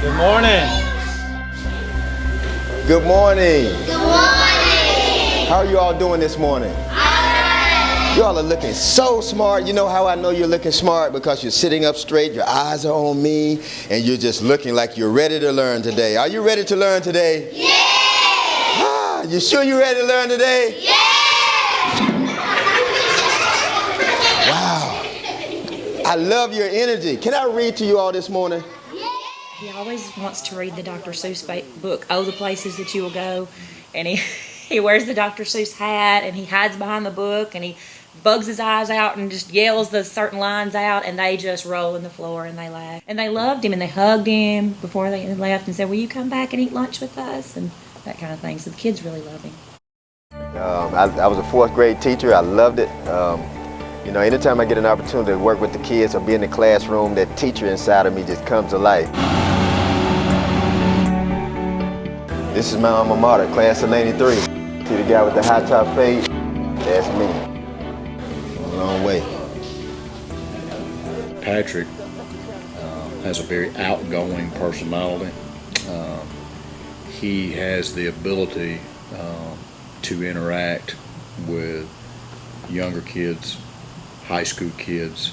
Good morning. Good morning. Good morning. How are you all doing this morning? You all are looking so smart. You know how I know you're looking smart? Because you're sitting up straight, your eyes are on me, and you're just looking like you're ready to learn today. Are you ready to learn today? Yeah. Ah, you sure you're ready to learn today? Yeah. Wow. I love your energy. Can I read to you all this morning? He always wants to read the Dr. Seuss book, Oh, the Places That You Will Go. And he wears the Dr. Seuss hat, and he hides behind the book, and he bugs his eyes out and just yells the certain lines out, and they just roll in the floor, and they laugh. And they loved him, and they hugged him before they left and said, will you come back and eat lunch with us? And that kind of thing. So the kids really love him. I was a fourth grade teacher. I loved it. You know, anytime I get an opportunity to work with the kids or be in the classroom, that teacher inside of me just comes to life. This is my alma mater, class of '93. See the guy with the high top fade? That's me. A long way. Patrick has a very outgoing personality. He has the ability to interact with younger kids, high school kids.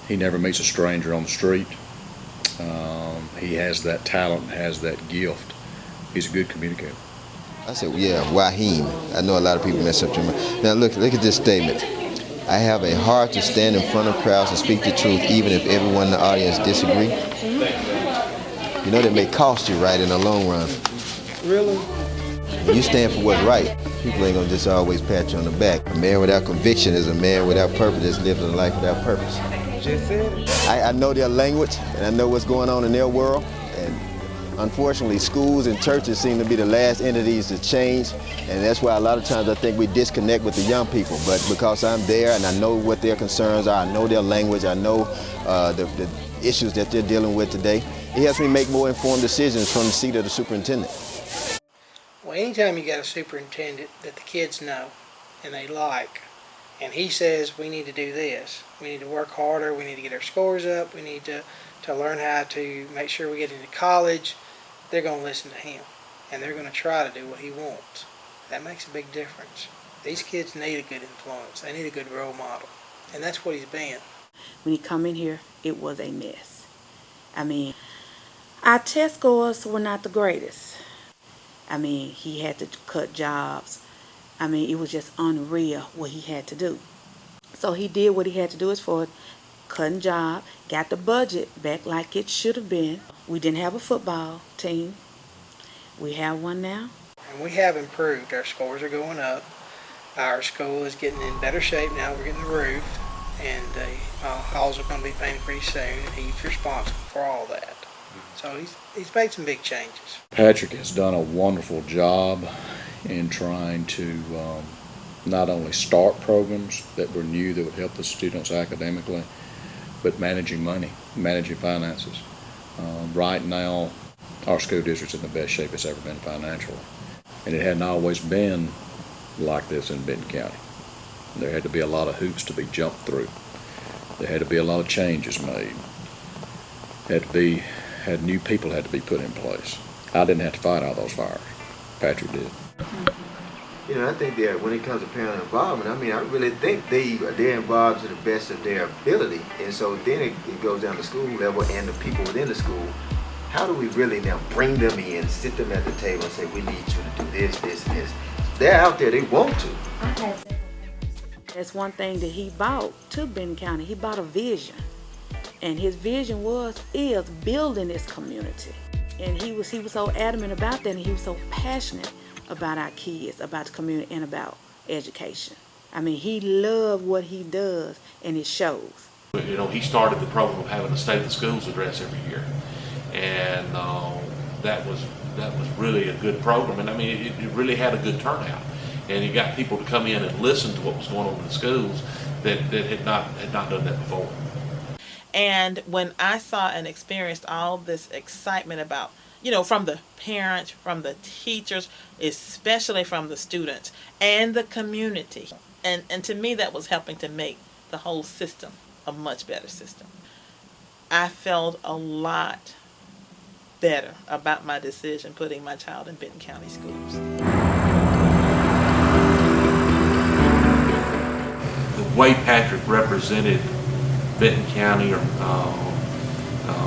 He never meets a stranger on the street. He has that talent, has that gift. He's a good communicator. I said, yeah, Wahim. I know a lot of people mess up your mind. Now look at this statement. I have a heart to stand in front of crowds and speak the truth, even if everyone in the audience disagree. You know, that may cost you, right, in the long run. Really? When you stand for what's right, people ain't gonna just always pat you on the back. A man without conviction is a man without purpose, that's living a life without purpose. Just said it. I know their language, and I know what's going on in their world, and unfortunately, schools and churches seem to be the last entities to change, and that's why a lot of times I think we disconnect with the young people. But because I'm there and I know what their concerns are, I know their language, I know the issues that they're dealing with today, it helps me make more informed decisions from the seat of the superintendent. Well, anytime you got a superintendent that the kids know and they like, and he says we need to do this, we need to work harder, we need to get our scores up, we need to learn how to make sure we get into college, they're going to listen to him, and they're going to try to do what he wants. That makes a big difference. These kids need a good influence. They need a good role model, and that's what he's been. When he come in here, it was a mess. I mean, our test scores were not the greatest. I mean, he had to cut jobs. I mean, it was just unreal what he had to do. So he did what he had to do as far as cutting job, got the budget back like it should have been. We didn't have a football team. We have one now. And we have improved. Our scores are going up. Our school is getting in better shape now. We're getting the roof, and the halls are going to be painted pretty soon, and he's responsible for all that. So he's made some big changes. Patrick has done a wonderful job in trying to not only start programs that were new that would help the students academically, but managing money, managing finances. Right now, our school district's in the best shape it's ever been financially. And it hadn't always been like this in Benton County. There had to be a lot of hoops to be jumped through. There had to be a lot of changes made. New people had to be put in place. I didn't have to fight all those fires. Patrick did. You know, I think that when it comes to parent involvement, I mean, I really think they're involved to the best of their ability. And so then it goes down to school level and the people within the school. How do we really now bring them in, sit them at the table and say, we need you to do this, this, and this? They're out there, they want to. That's one thing that he brought to Benton County. He brought a vision. And his vision is building this community. And he was so adamant about that, and he was so passionate about our kids, about the community, and about education. I mean, he loved what he does, and it shows. You know, he started the program of having a State of the Schools address every year, and that was really a good program. And I mean, it really had a good turnout, and it got people to come in and listen to what was going on in the schools that had not done that before. And when I saw and experienced all this excitement about, you know, from the parents, from the teachers, especially from the students and the community, and to me that was helping to make the whole system a much better system. I felt a lot better about my decision putting my child in Benton County schools. The way Patrick represented Benton County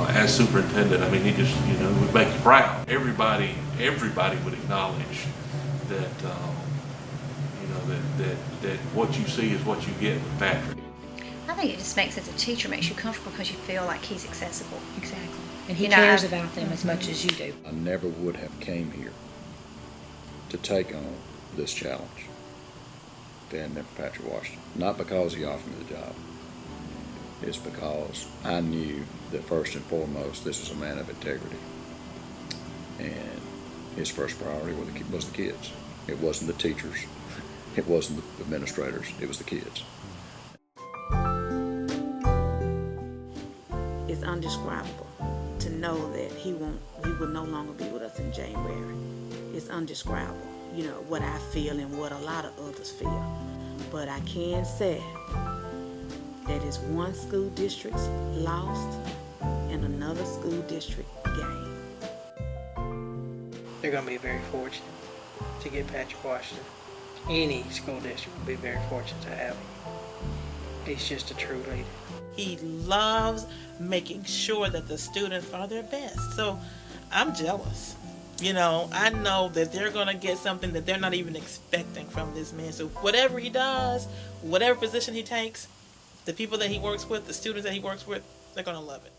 as superintendent, I mean, he just, would make you proud. Everybody would acknowledge that, that what you see is what you get with Patrick. I think it just makes, as a teacher, makes you comfortable because you feel like he's accessible. Exactly. And he You know, cares I've- about them as much as you do. I never would have came here to take on this challenge if it hadn't been for Patrick Washington. Not because he offered me the job. It's because I knew that first and foremost, this was a man of integrity. And his first priority was the kids. It wasn't the teachers. It wasn't the administrators. It was the kids. It's indescribable to know that he will no longer be with us in January. It's indescribable, what I feel and what a lot of others feel. But I can say that it's one school district lost and another school district gained. They're going to be very fortunate to get Patrick Washington. Any school district will be very fortunate to have him. He's just a true leader. He loves making sure that the students are their best. So I'm jealous. I know that they're going to get something that they're not even expecting from this man. So whatever he does, whatever position he takes, the people that he works with, the students that he works with, they're going to love it.